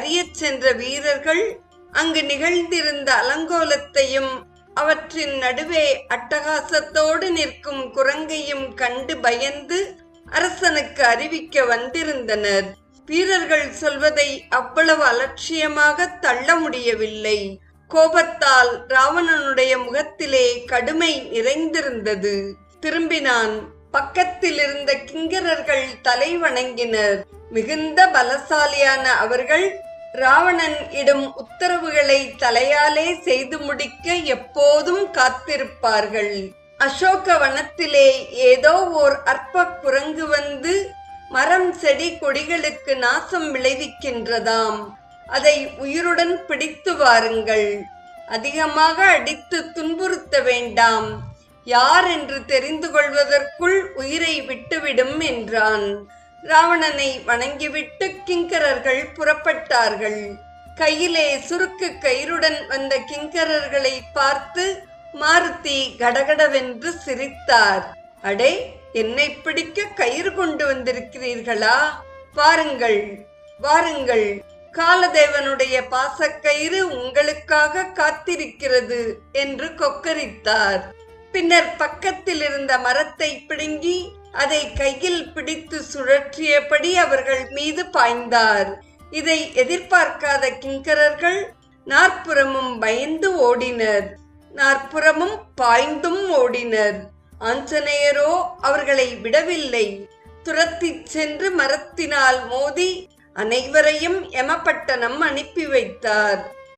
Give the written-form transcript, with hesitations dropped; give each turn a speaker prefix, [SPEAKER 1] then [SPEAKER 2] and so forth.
[SPEAKER 1] அறியச் சென்ற வீரர்கள் அங்கு நிகழ்ந்திருந்த அலங்கோலத்தையும் அவற்றின் நடுவே அட்டகாசத்தோடு நிற்கும் குரங்கையும் கண்டு பயந்து அரசனுக்கு அறிவிக்க வந்திருந்தனர். வீரர்கள் சொல்வதை அவ்வளவு அலட்சியமாக தள்ள முடியவில்லை. கோபத்தால் ராவணனுடைய முகத்திலே கடுமை நிறைந்திருந்தது. திரும்பினான். பக்கத்தில் இருந்த கிங்கரர்கள் தலை வணங்கினர். மிகுந்த பலசாலியான அவர்கள் ராவணன் இடும் உத்தரவுகளை தலையாலே செய்து முடிக்க எப்போதும் காத்திருப்பார்கள். அசோக வனத்திலே ஏதோ ஓர் அற்ப குரங்கு வந்து மரம் செடி கொடிகளுக்கு நாசம் விளைவிக்கின்றதாம். அதை உயிருடன் பிடித்து வாருங்கள். அதிகமாக அடித்து துன்புறுத்த வேண்டாம். யார் என்று தெரிந்து கொள்வதற்குள் உயிரை விட்டுவிடும் என்றான். ராவணனை வணங்கிவிட்டு கிங்கரர்கள் புறப்பட்டார்கள். கையிலே சுருக்கு கயிறுடன் வந்த கிங்கரர்களை பார்த்து மாருதி கடகடவென்று சிரித்தார். அடே, என்னை பிடிக்க கயிறு கொண்டு வந்திருக்கிறீர்களா? வாருங்கள் வாருங்கள், காலதேவனுடைய பாசக்கயிறு உங்களுக்காக காத்திருக்கிறது என்று கொக்கரித்தார். பின்னர் பக்கத்தில் இருந்த மரத்தை பிடுங்கி அதை கையில் பிடித்து சுழற்றியபடி அவர்கள் மீது பாய்ந்தார். இதை எதிர்பார்க்காத கிங்கரர்கள் நாற்புறமும் பயந்து ஓடினர். நாற்புறமும் பாய்ந்தும் ஓடினர். ஆஞ்சநேயரோ அவர்களை விடவில்லை. துரத்திச் சென்று மரத்தினால் மோதி அனைவரையும் யமபட்டணம் அனுப்பி வைத்தார்.